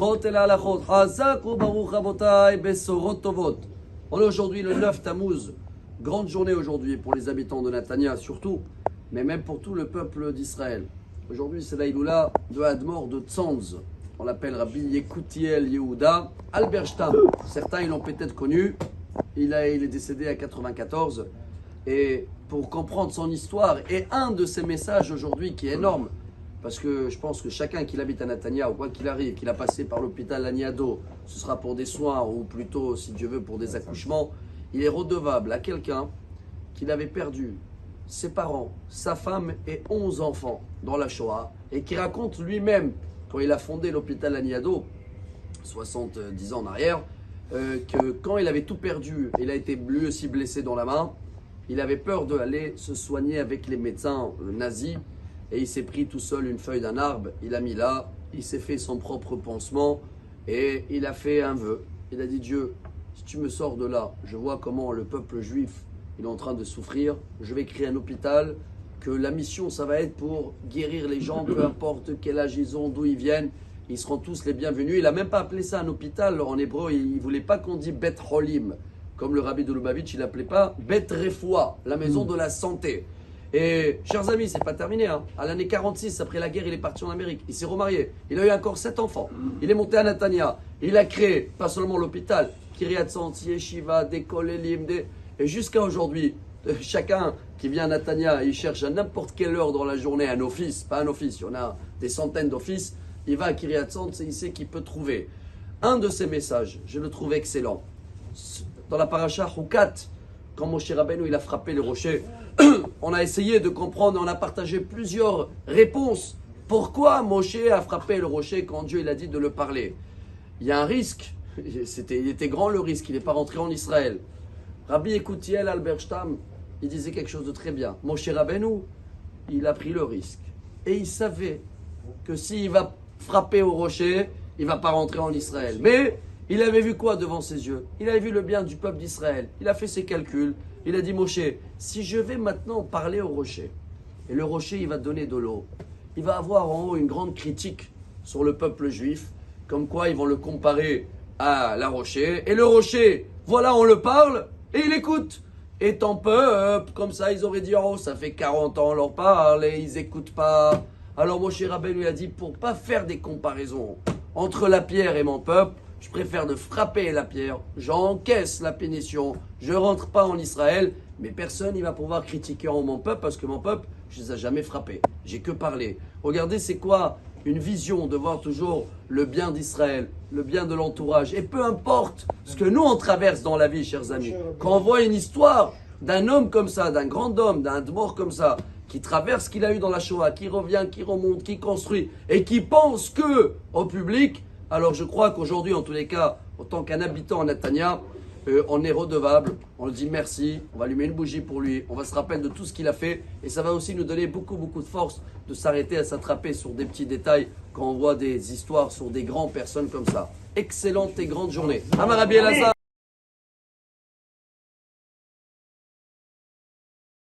On est aujourd'hui le 9 Tammuz. Grande journée aujourd'hui pour les habitants de Netanya surtout, mais même pour tout le peuple d'Israël. Aujourd'hui, c'est la Iloula de Admor de Tzanz. On l'appelle Rabbi Yekutiel Yehuda Alberstam. Certains, ils l'ont peut-être connu. Il est décédé à 94. Et pour comprendre son histoire, et un de ses messages aujourd'hui qui est énorme, parce que je pense que chacun qui habite à Netanya, ou quoi qu'il arrive, qu'il a passé par l'hôpital Laniado, ce sera pour des soins, ou plutôt, si Dieu veut, pour des accouchements, il est redevable à quelqu'un qu'il avait perdu ses parents, sa femme et 11 enfants dans la Shoah, et qui raconte lui-même, quand il a fondé l'hôpital Laniado, 70 ans en arrière, que quand il avait tout perdu, il a été lui aussi blessé dans la main, il avait peur d'aller se soigner avec les médecins nazis, et il s'est pris tout seul une feuille d'un arbre, il a mis là, il s'est fait son propre pansement, et il a fait un vœu. Il a dit: Dieu, si tu me sors de là, je vois comment le peuple juif il est en train de souffrir, je vais créer un hôpital, que la mission ça va être pour guérir les gens, peu importe quel âge ils ont, d'où ils viennent, ils seront tous les bienvenus. Il n'a même pas appelé ça un hôpital en hébreu, il ne voulait pas qu'on dise Bet Holim, comme le rabbi de Lubavitch, il n'appelait pas Bet Refoua, la maison de la santé. Et chers amis, c'est pas terminé. Hein. À l'année 46, après la guerre, il est parti en Amérique. Il s'est remarié. Il a eu encore 7 enfants. Il est monté à Netanya. Il a créé, pas seulement l'hôpital, Kiryat Santi, Yeshiva, des Kolelim, et jusqu'à aujourd'hui, chacun qui vient à Netanya, il cherche à n'importe quelle heure dans la journée un office, pas un office, il y en a des centaines d'offices, il va à Kiryat Santi, il sait qu'il peut trouver. Un de ces messages, je le trouve excellent. Dans la paracha Hukat, quand Moshe Rabbeinu il a frappé le rocher, on a essayé de comprendre, on a partagé plusieurs réponses. Pourquoi Moshe a frappé le rocher quand Dieu il a dit de le parler? Il y a un risque, il était grand le risque, il n'est pas rentré en Israël. Rabbi Yekutiel Alberstam, il disait quelque chose de très bien. Moshe Rabbeinu, il a pris le risque. Et il savait que s'il va frapper au rocher, il ne va pas rentrer en Israël. Mais il avait vu quoi devant ses yeux? Il avait vu le bien du peuple d'Israël. Il a fait ses calculs. Il a dit: Moshe, si je vais maintenant parler au rocher, et le rocher il va donner de l'eau, il va avoir en haut une grande critique sur le peuple juif, comme quoi ils vont le comparer à la rocher. Et le rocher, voilà, on le parle, et il écoute. Et ton peuple, comme ça, ils auraient dit: oh, ça fait 40 ans on leur parle, et ils n'écoutent pas. Alors Moshe Rabbeinu lui a dit: pour pas faire des comparaisons entre la pierre et mon peuple, je préfère de frapper la pierre, j'encaisse la pénition, je ne rentre pas en Israël, mais personne ne va pouvoir critiquer mon peuple parce que mon peuple, je ne les ai jamais frappés. J'ai que parlé. Regardez, c'est quoi une vision de voir toujours le bien d'Israël, le bien de l'entourage. Et peu importe ce que nous on traverse dans la vie, chers amis, quand on voit une histoire d'un homme comme ça, d'un grand homme, d'un mort comme ça, qui traverse ce qu'il a eu dans la Shoah, qui revient, qui remonte, qui construit, et qui pense que au public. Alors je crois qu'aujourd'hui, en tous les cas, en tant qu'un habitant en Netanya, on est redevable, on lui dit merci, on va allumer une bougie pour lui, on va se rappeler de tout ce qu'il a fait, et ça va aussi nous donner beaucoup de force de s'arrêter à s'attraper sur des petits détails quand on voit des histoires sur des grandes personnes comme ça. Excellente et grande journée. Amar Rabbi Elazar.